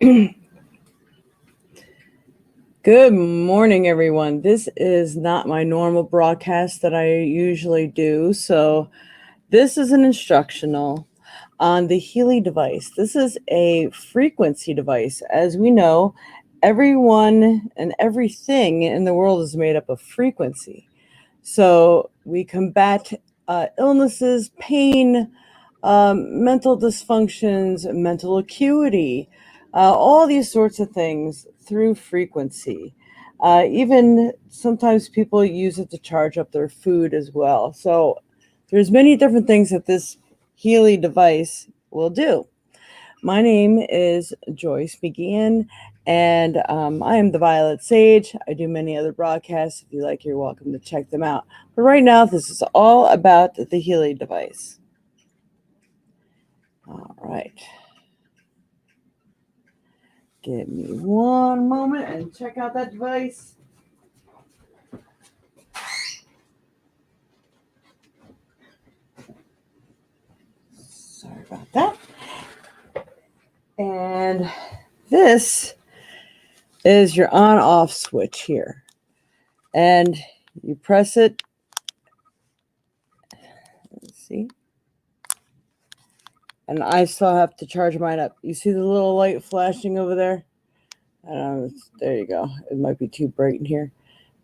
Good morning, everyone. This is not my normal broadcast that I usually do. So this is an instructional on the HEALY device. This is a frequency device. As we know, everyone and everything in the world is made up of frequency. So we combat illnesses, pain, mental dysfunctions, mental acuity, all these sorts of things through frequency. Even sometimes people use it to charge up their food as well. So there's many different things that this HEALY device will do. My name is Joyce McGeehan, and I am the Violet Sage. I do many other broadcasts. If you like, you're welcome to check them out. But right now, this is all about the HEALY device. All right. Give me one moment and check out that device. Sorry about that. And this is your on-off switch here. And you press it. Let's see. And I still have to charge mine up. You see the little light flashing over there? There you go. It might be too bright in here.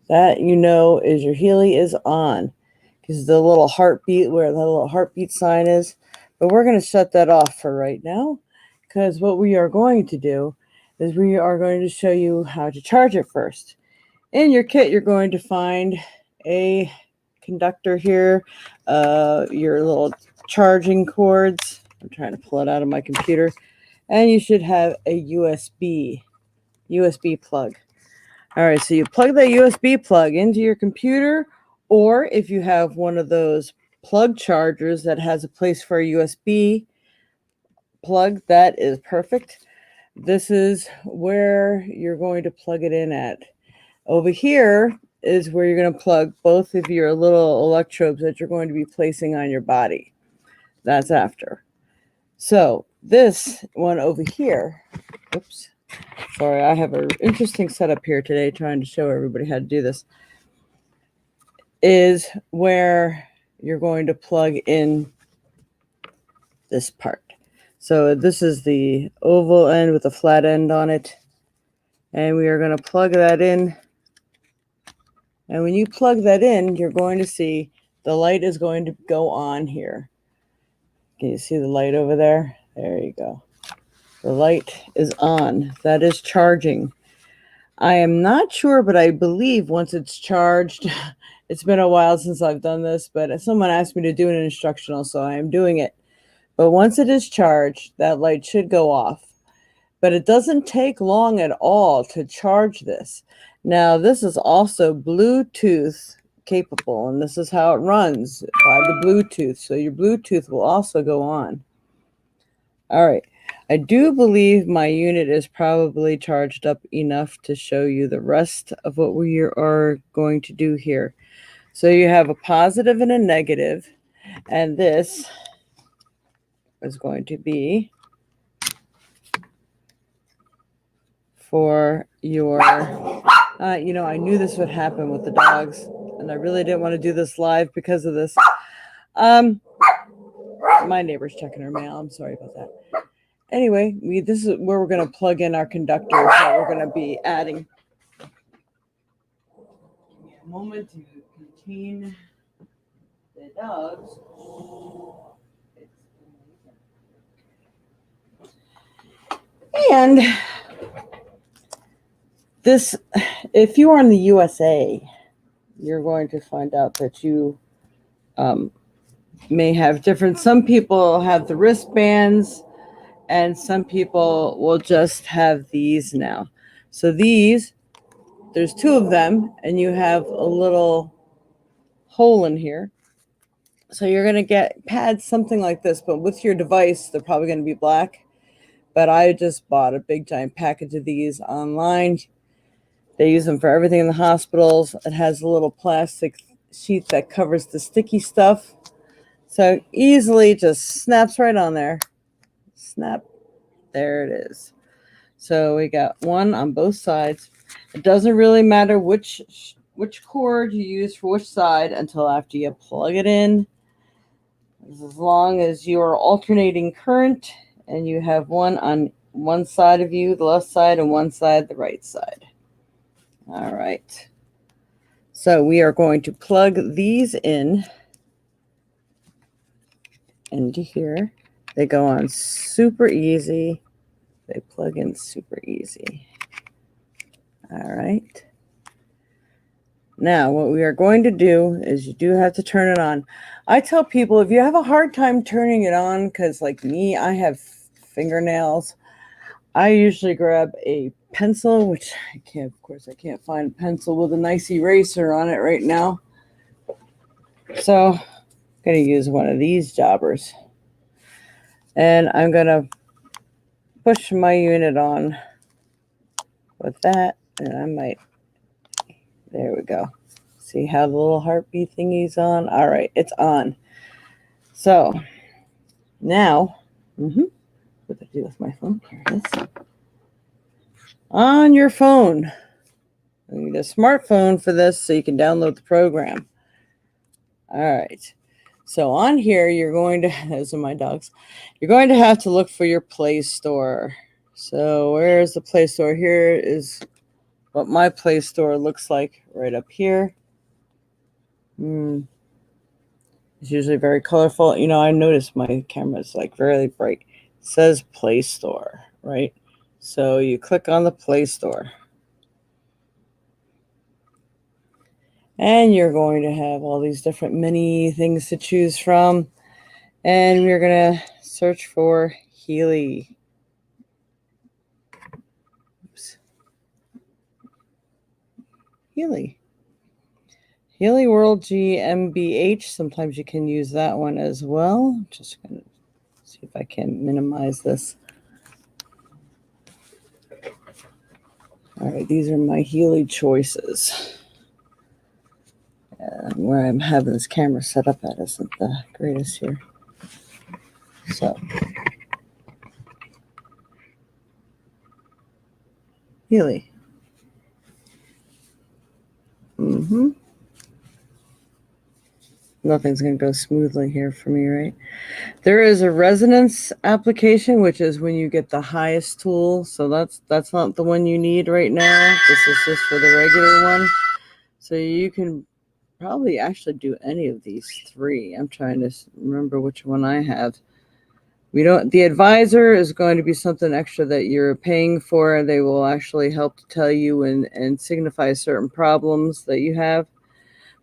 That, is your HEALY is on. Because the little heartbeat, where the little heartbeat sign is. But we're going to shut that off for right now. Because what we are going to do is we are going to show you how to charge it first. In your kit, you're going to find a conductor here, your little charging cords. I'm trying to pull it out of my computer. And you should have a USB plug. All right, so you plug that USB plug into your computer, or if you have one of those plug chargers that has a place for a USB plug, that is perfect. This is where you're going to plug it in at. Over here is where you're going to plug both of your little electrodes that you're going to be placing on your body. That's after. So this one over here, oops, sorry, I have an interesting setup here today trying to show everybody how to do this, is where you're going to plug in this part. So this is the oval end with a flat end on it. And we are going to plug that in. And when you plug that in, you're going to see the light is going to go on here. Can you see the light over there? There you go. The light is on. That is charging. I am not sure, but I believe once it's charged, it's been a while since I've done this, but someone asked me to do an instructional, so I am doing it. But once it is charged, that light should go off. But it doesn't take long at all to charge this. Now, this is also Bluetooth capable, and this is how it runs by the Bluetooth. So your Bluetooth will also go on. All right. I do believe my unit is probably charged up enough to show you the rest of what we are going to do here. So you have a positive and a negative, and this is going to be for your, I knew this would happen with the dogs, and I really didn't want to do this live because of this. My neighbor's checking her mail. I'm sorry about that. Anyway, this is where we're going to plug in our conductors that we're going to be adding. Give me a moment to contain the dogs. And this, if you are in the USA, you're going to find out that you may have different, some people have the wristbands, and some people will just have these now. So these, there's two of them, and you have a little hole in here. So you're going to get pads, something like this, but with your device, they're probably going to be black. But I just bought a big giant package of these online. They use them for everything in the hospitals. It has a little plastic sheet that covers the sticky stuff. So easily just snaps right on there. Snap. There it is. So we got one on both sides. It doesn't really matter which cord you use for which side until after you plug it in. As long as you are alternating current and you have one on one side of you, the left side, and one side, the right side. All right. So we are going to plug these in into here. They go on super easy. They plug in super easy. All right. Now, what we are going to do is you do have to turn it on. I tell people if you have a hard time turning it on, because like me, I have fingernails, I usually grab a pencil, which I can't, of course, I can't find a pencil with a nice eraser on it right now. So I'm going to use one of these jobbers. And I'm going to push my unit on with that. And I might, there we go. See how the little heartbeat thingy's on? All right, it's on. So now, what did I do with my phone? Here it is. On your phone. You need a smartphone for this so you can download the program. All right. So on here, you're going to, those are my dogs, you're going to have to look for your Play Store. So where's the Play Store? Here is what my Play Store looks like right up here. It's usually very colorful. You know, I noticed my camera is like very bright. It says Play Store, right? So you click on the Play Store. And you're going to have all these different mini things to choose from. And we're going to search for HEALY. Oops. HEALY. HEALY World GmbH. Sometimes you can use that one as well. Just going to see if I can minimize this. All right, these are my HEALY choices. Where I'm having this camera set up at isn't the greatest here. So, HEALY. Nothing's going to go smoothly here for me, right? There is a resonance application, which is when you get the highest tool. So that's not the one you need right now. This is just for the regular one. So you can probably actually do any of these three. I'm trying to remember which one I have. The advisor is going to be something extra that you're paying for. They will actually help to tell you and signify certain problems that you have.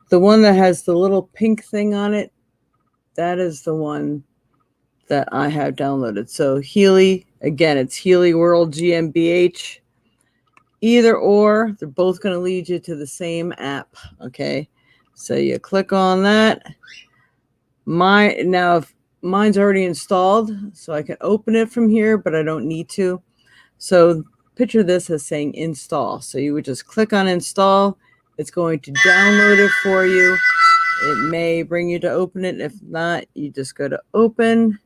The one that has the little pink thing on it, that is the one that I have downloaded. So HEALY, again, it's HEALY World GmbH. Either or, they're both going to lead you to the same app, okay? So you click on that. Now, if mine's already installed, so I can open it from here, but I don't need to. So picture this as saying install. So you would just click on install. It's going to download it for you. It may bring you to open it. If not, you just go to open,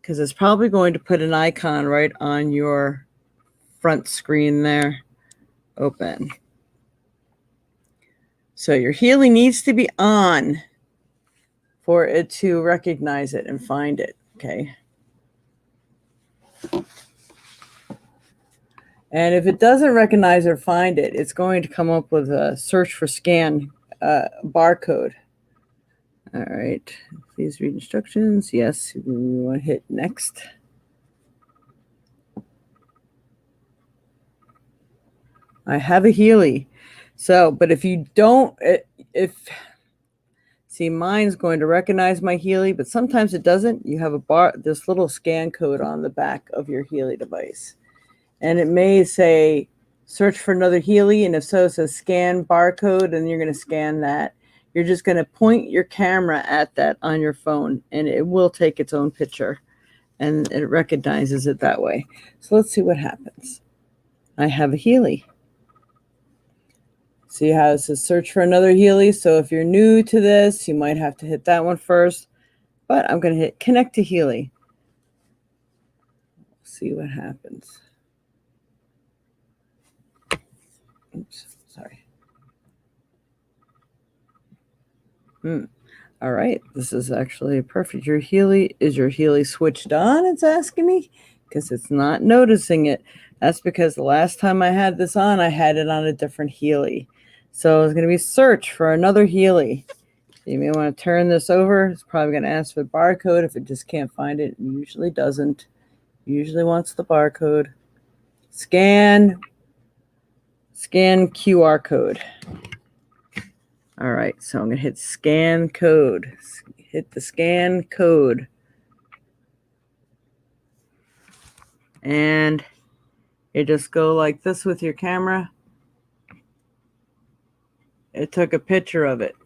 because it's probably going to put an icon right on your front screen there. Open. So your HEALY needs to be on for it to recognize it and find it, okay? And if it doesn't recognize or find it, it's going to come up with a search for scan barcode. All right, please read instructions. Yes, we want to hit next. I have a HEALY. So, but if you don't, see, mine's going to recognize my HEALY, but sometimes it doesn't. You have this little scan code on the back of your HEALY device. And it may say, search for another HEALY, and if so, it says scan barcode, and you're going to scan that. You're just going to point your camera at that on your phone, and it will take its own picture, and it recognizes it that way. So let's see what happens. I have a HEALY. See how it says search for another HEALY? So if you're new to this, you might have to hit that one first, but I'm going to hit connect to HEALY. See what happens. Oops, sorry. All right, this is actually perfect. Is your Healy switched on? It's asking me because it's not noticing it. That's because the last time I had this on, I had it on a different Healy. So it's going to be search for another Healy. You may want to turn this over. It's probably going to ask for the barcode if it just can't find it. It usually doesn't. It usually wants the barcode. Scan QR code. All right, so I'm going to hit scan code. Hit the scan code. And you just go like this with your camera. It took a picture of it.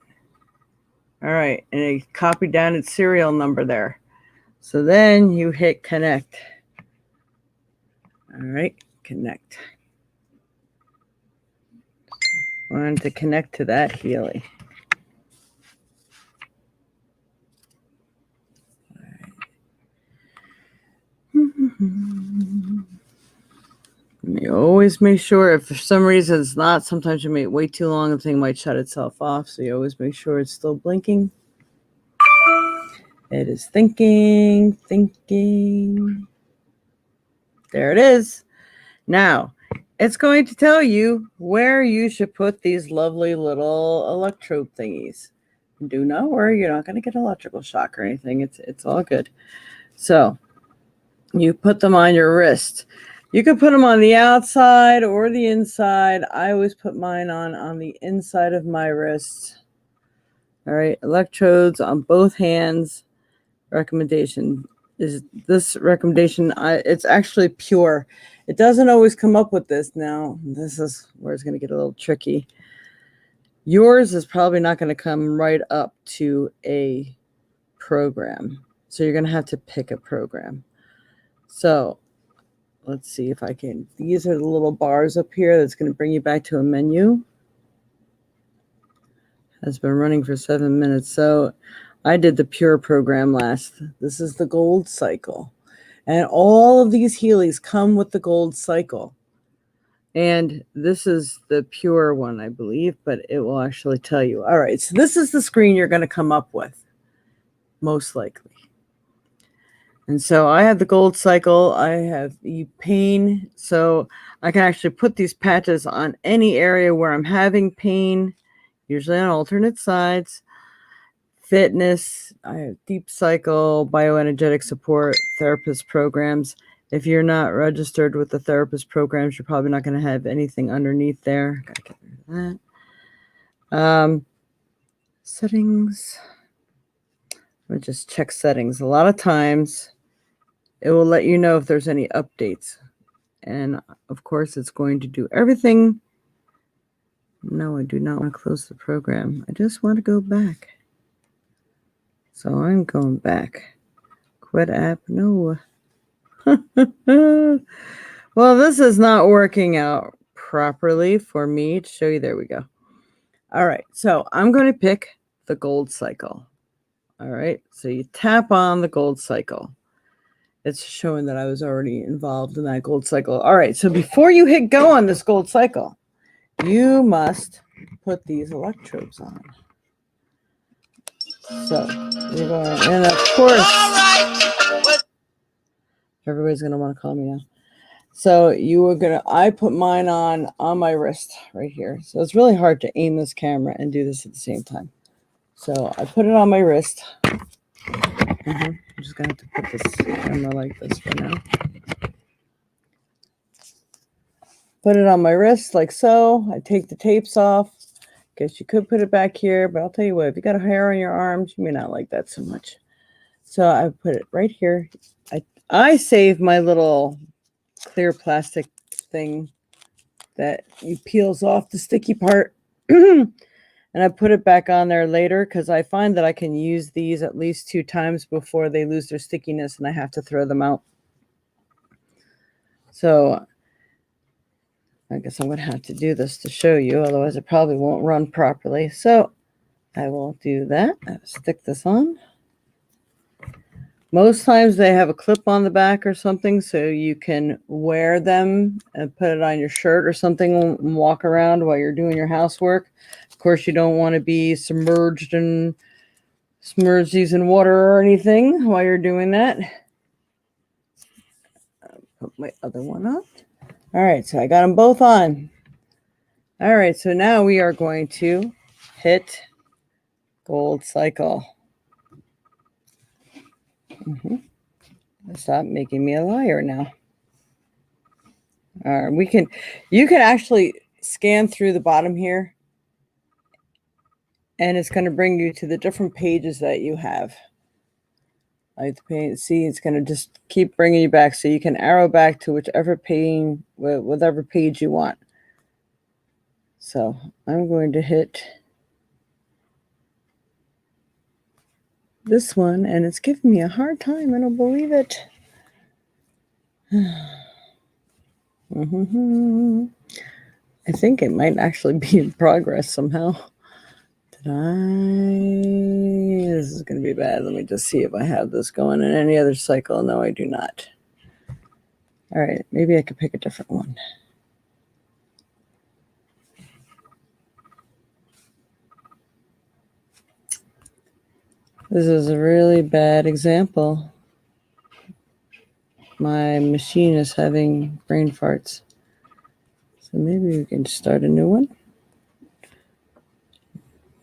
All right, and it copied down its serial number there. So then you hit connect. All right, connect. I wanted to connect to that Healy. You always make sure, if for some reason it's not, sometimes you may wait too long, the thing might shut itself off. So you always make sure it's still blinking. It is thinking. There it is. Now, it's going to tell you where you should put these lovely little electrode thingies. Do not worry, you're not going to get electrical shock or anything. It's all good. So, you put them on your wrist. You can put them on the outside or the inside. I always put mine on the inside of my wrist. All right, electrodes on both hands. Recommendation is this recommendation. It's actually pure. It doesn't always come up with this. Now, this is where it's going to get a little tricky. Yours is probably not going to come right up to a program. So you're going to have to pick a program. So let's see if I can. These are the little bars up here that's going to bring you back to a menu. Has been running for 7 minutes. So I did the pure program last. This is the gold cycle. And all of these Healys come with the gold cycle. And this is the pure one, I believe, but it will actually tell you. All right, so this is the screen you're going to come up with, most likely. And so I have the gold cycle. I have the pain. So I can actually put these patches on any area where I'm having pain, usually on alternate sides. Fitness, I have deep cycle, bioenergetic support, therapist programs. If you're not registered with the therapist programs, you're probably not going to have anything underneath there. Gotta get rid of that. Settings. I'm going to just check settings. A lot of times it will let you know if there's any updates. And of course, it's going to do everything. No, I do not want to close the program. I just want to go back. So I'm going back. Quit app. No. Well, this is not working out properly for me to show you. There we go. All right. So I'm going to pick the gold cycle. All right. So you tap on the gold cycle. It's showing that I was already involved in that gold cycle. All right. So before you hit go on this gold cycle, you must put these electrodes on. So you're going, and of course, everybody's going to want to call me now. So I put mine on my wrist right here. So it's really hard to aim this camera and do this at the same time. So I put it on my wrist. I'm just going to have to put this camera like this for now. Put it on my wrist like so. I take the tapes off. Guess you could put it back here, but I'll tell you what, if you got a hair on your arms, you may not like that so much. So I put it right here. I save my little clear plastic thing that peels off the sticky part. And I put it back on there later because I find that I can use these at least 2 times before they lose their stickiness and I have to throw them out. So I guess I'm going to have to do this to show you, otherwise it probably won't run properly. So I will do that. I'll stick this on. Most times they have a clip on the back or something so you can wear them and put it on your shirt or something and walk around while you're doing your housework. Of course, you don't want to be submerged in these in water or anything while you're doing that. Put my other one up. All right, so I got them both on. All right, so now we are going to hit gold cycle. Stop making me a liar now. All right, you can actually scan through the bottom here, and it's going to bring you to the different pages that you have. Like the page, see, it's going to just keep bringing you back, so you can arrow back to whatever page you want. So I'm going to hit this one, and it's giving me a hard time. I don't believe it. I think it might actually be in progress somehow. This is going to be bad. Let me just see if I have this going in any other cycle. No, I do not. All right, maybe I could pick a different one. This is a really bad example. My machine is having brain farts. So maybe we can start a new one.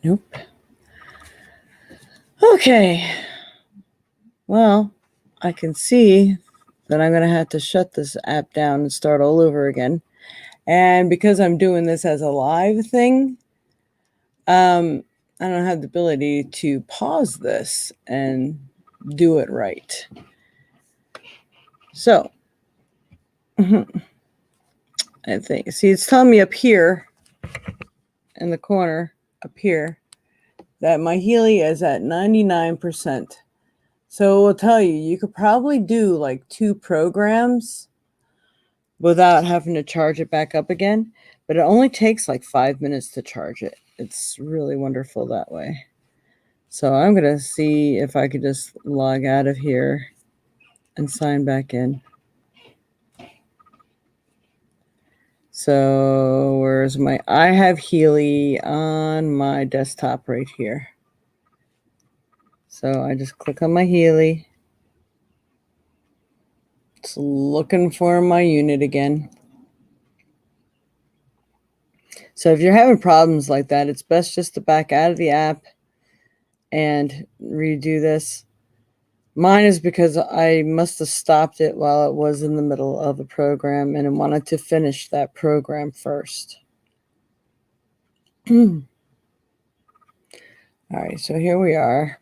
Nope. Okay. Well, I can see that I'm going to have to shut this app down and start all over again. And because I'm doing this as a live thing, I don't have the ability to pause this and do it right. So, I think, see, it's telling me up here in the corner, up here, that my Healy is at 99%. So it will tell you, you could probably do like 2 programs without having to charge it back up again. But it only takes like 5 minutes to charge it. It's really wonderful that way. So I'm going to see if I could just log out of here and sign back in. So where's I have Healy on my desktop right here. So I just click on my Healy. It's looking for my unit again. So if you're having problems like that, it's best just to back out of the app and redo this. Mine is because I must have stopped it while it was in the middle of a program and I wanted to finish that program first. All right, so here we are.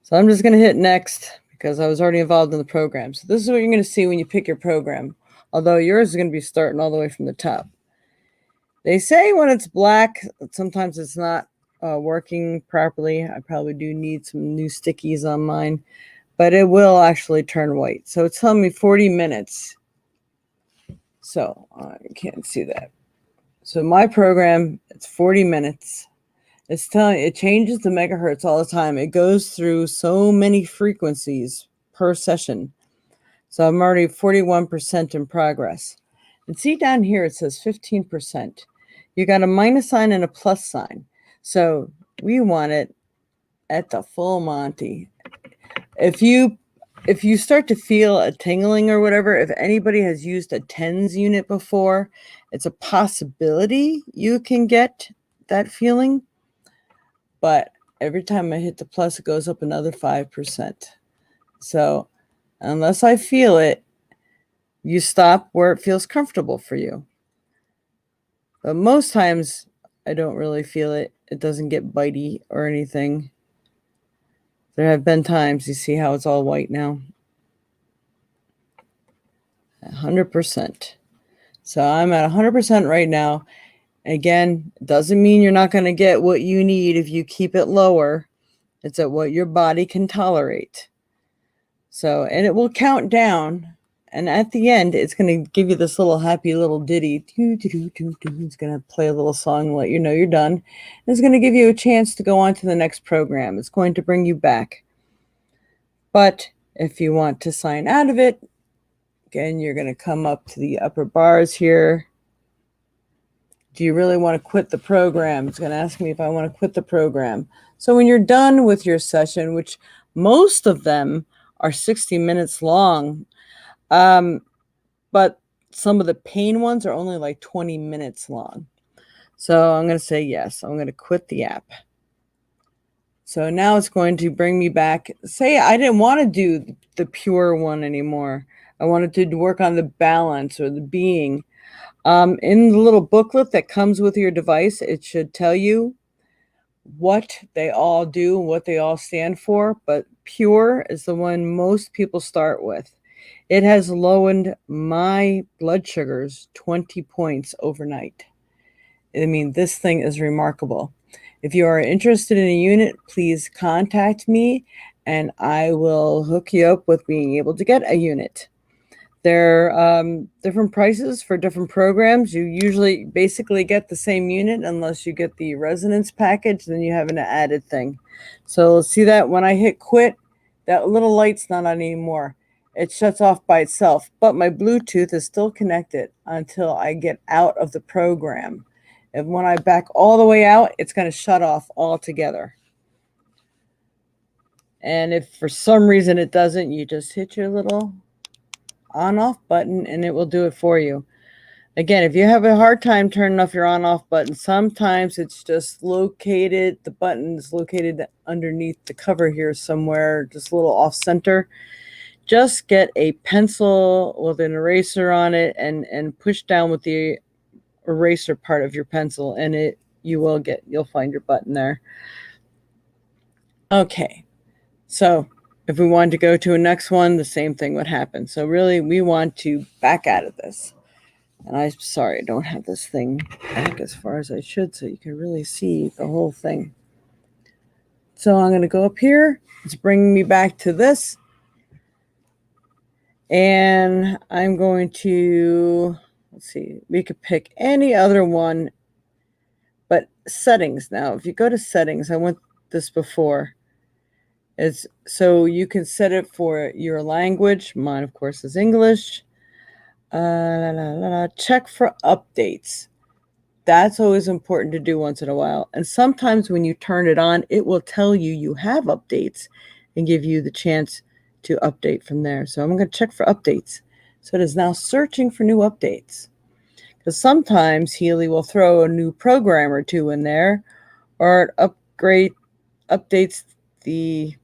So I'm just going to hit next because I was already involved in the program. So this is what you're going to see when you pick your program, although yours is going to be starting all the way from the top. They say when it's black, sometimes it's not working properly. I probably do need some new stickies on mine, but it will actually turn white. So it's telling me 40 minutes. So I can't see that. So my program, it's 40 minutes. It's telling it changes the megahertz all the time. It goes through so many frequencies per session. So I'm already 41% in progress. And see down here, it says 15%. You got a minus sign and a plus sign. So we want it at the full Monty. If you start to feel a tingling or whatever, if anybody has used a TENS unit before, it's a possibility you can get that feeling. But every time I hit the plus, it goes up another 5%. So unless I feel it, you stop where it feels comfortable for you. But most times, I don't really feel it. It doesn't get bitey or anything. There have been times, you see how it's all white now? 100%. So I'm at 100% right now. Again, it doesn't mean you're not going to get what you need if you keep it lower. It's at what your body can tolerate. So, and it will count down. And at the end, it's going to give you this little happy little ditty. It's going to play a little song and let you know you're done. It's going to give you a chance to go on to the next program. It's going to bring you back. But If you want to sign out of it, again, you're going to come up to the upper bars here. Do you really want to quit the program? It's going to ask me if I want to quit the program. So when you're done with your session, which most of them are 60 minutes long, but some of the pain ones are only like 20 minutes long. So I'm going to say yes. I'm going to quit the app. So now it's going to bring me back. Say I didn't want to do the pure one anymore. I wanted to work on the balance or the being. In the little booklet that comes with your device, it should tell you what they all do, what they all stand for, but pure is the one most people start with. It has lowered my blood sugars 20 points overnight. I mean, this thing is remarkable. If you are interested in a unit, please contact me and I will hook you up with being able to get a unit. There are different prices for different programs. You usually basically get the same unit unless you get the resonance package, then you have an added thing. So see that when I hit quit, that little light's not on anymore. It shuts off by itself, but my Bluetooth is still connected until I get out of the program. And when I back all the way out, it's going to shut off altogether. And if for some reason it doesn't, you just hit your little on-off button and it will do it for you. Again, if you have a hard time turning off your on-off button, sometimes it's just located, the button is located underneath the cover here somewhere, just a little off-center. Just get a pencil with an eraser on it and push down with the eraser part of your pencil, and you'll find your button there. Okay, so if we wanted to go to a next one, the same thing would happen. So really, we want to back out of this. And I'm sorry, I don't have this thing back as far as I should, so you can really see the whole thing. So I'm going to go up here. It's bringing me back to this. And I'm going to, let's see, we could pick any other one, but settings. Now, if you go to settings, I went this before. It's so you can set it for your language. Mine, of course, is English. Check for updates. That's always important to do once in a while. And sometimes when you turn it on, it will tell you you have updates and give you the chance to update from there. So I'm going to check for updates. So it is now searching for new updates. Because sometimes Healy will throw a new program or two in there, or it updates the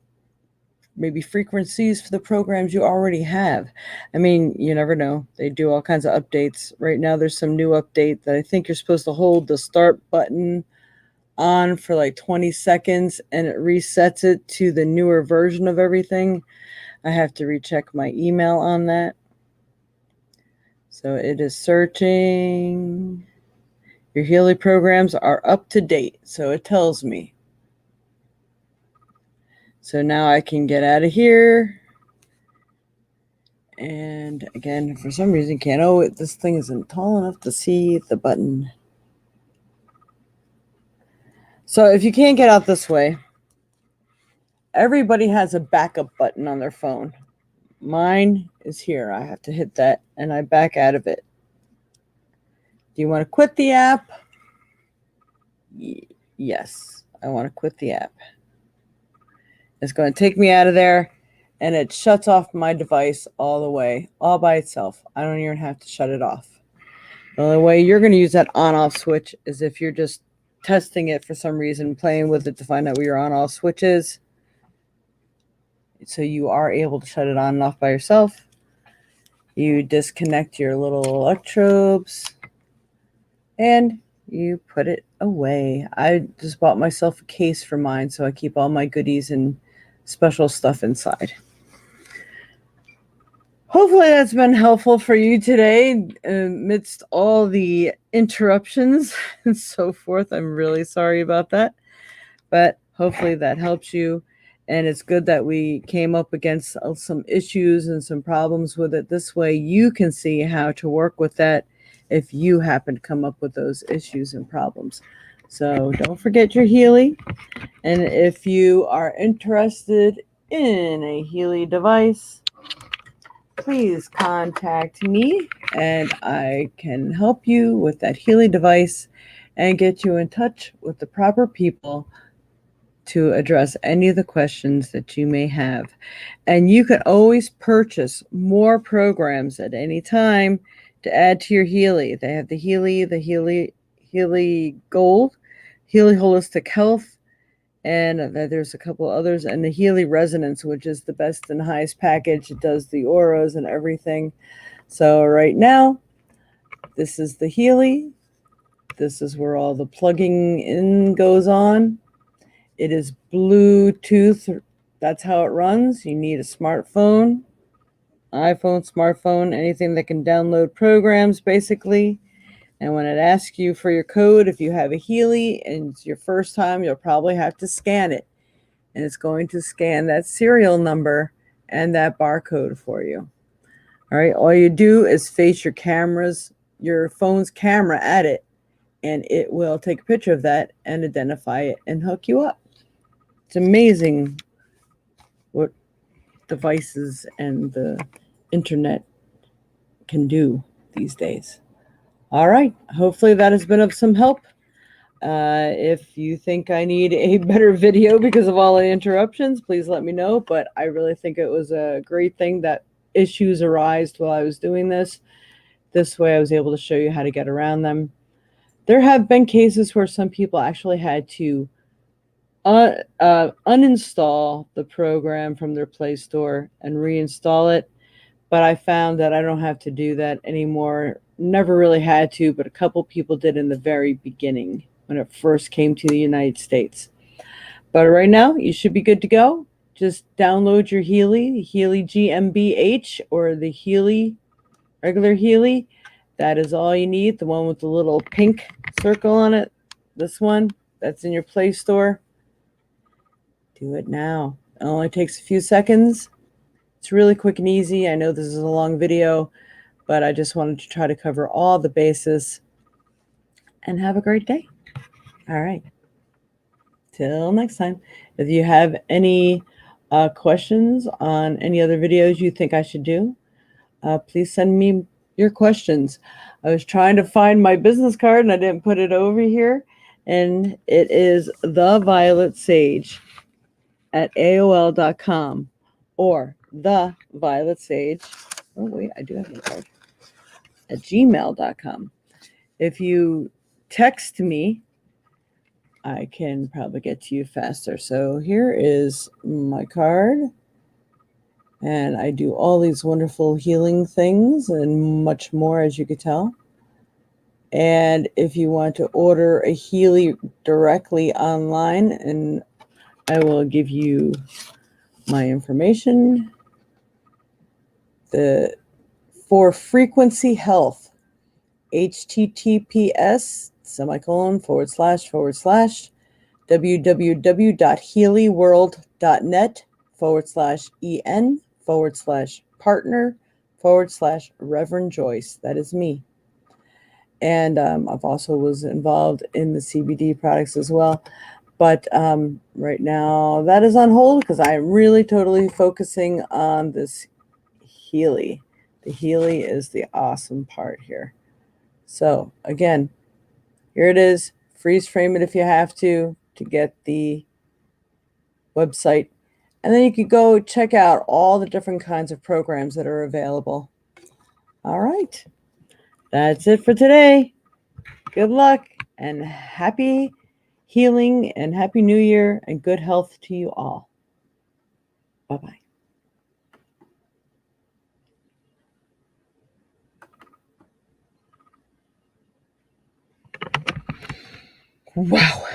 maybe frequencies for the programs you already have. I mean, you never know. They do all kinds of updates. Right now, there's some new update that I think you're supposed to hold the start button on for like 20 seconds, and it resets it to the newer version of everything. I have to recheck my email on that. So it is searching. Your Healy programs are up to date, so it tells me. So now I can get out of here. And again, for some reason, can't. Oh, this thing isn't tall enough to see the button. So if you can't get out this way, everybody has a backup button on their phone. Mine is here. I have to hit that and I back out of it. Do you want to quit the app? Yes, I want to quit the app. It's going to take me out of there, and it shuts off my device all the way, all by itself. I don't even have to shut it off. The only way you're going to use that on-off switch is if you're just testing it for some reason, playing with it to find out where your on-off switch is. So you are able to shut it on and off by yourself. You disconnect your little electrodes, and you put it away. I just bought myself a case for mine, so I keep all my goodies and special stuff inside. Hopefully that's been helpful for you today amidst all the interruptions and so forth. I'm really sorry about that, but hopefully that helps you. And it's good that we came up against some issues and some problems with it. This way you can see how to work with that if you happen to come up with those issues and problems. So don't forget your Healy. And if you are interested in a Healy device, please contact me and I can help you with that Healy device and get you in touch with the proper people to address any of the questions that you may have. And you can always purchase more programs at any time to add to your Healy. They have the Healy Gold, Healy Holistic Health, and there's a couple others, and the Healy Resonance, which is the best and highest package. It does the auras and everything. So right now, this is the Healy. This is where all the plugging in goes on. It is Bluetooth. That's how it runs. You need a smartphone, iPhone, smartphone, anything that can download programs, basically. And when it asks you for your code, if you have a Healy and it's your first time, you'll probably have to scan it. And it's going to scan that serial number and that barcode for you. All right, all you do is face your phone's camera at it, and it will take a picture of that and identify it and hook you up. It's amazing what devices and the internet can do these days. All right, hopefully that has been of some help. If you think I need a better video because of all the interruptions, please let me know. But I really think it was a great thing that issues arised while I was doing this. This way I was able to show you how to get around them. There have been cases where some people actually had to uninstall the program from their Play Store and reinstall it. But I found that I don't have to do that anymore. Never really had to, but a couple people did in the very beginning when it first came to the United States. But right now, you should be good to go. Just download your Healy, the Healy GmbH or the Healy, regular Healy. That is all you need. The one with the little pink circle on it. This one, that's in your Play Store. Do it now. It only takes a few seconds. It's really quick and easy. I know this is a long video, but I just wanted to try to cover all the bases. And have a great day. All right. Till next time. If you have any questions on any other videos you think I should do, please send me your questions. I was trying to find my business card and I didn't put it over here. And it is thevioletSage@AOL.com or thevioletSage. Oh, wait, I do have my card. At gmail.com. If you text me, I can probably get to you faster. So here is my card. And I do all these wonderful healing things and much more, as you could tell. And if you want to order a Healy directly online, and I will give you my information. For Frequency Health, https://www.healyworld.net/en/partner/Reverend Joyce. That is me. And I've also was involved in the CBD products as well. But right now that is on hold because I'm really totally focusing on this Healy. The Healy is the awesome part here. So again, here it is. Freeze frame it if you have to get the website. And then you can go check out all the different kinds of programs that are available. All right. That's it for today. Good luck and happy healing and happy new year and good health to you all. Bye-bye. Wow.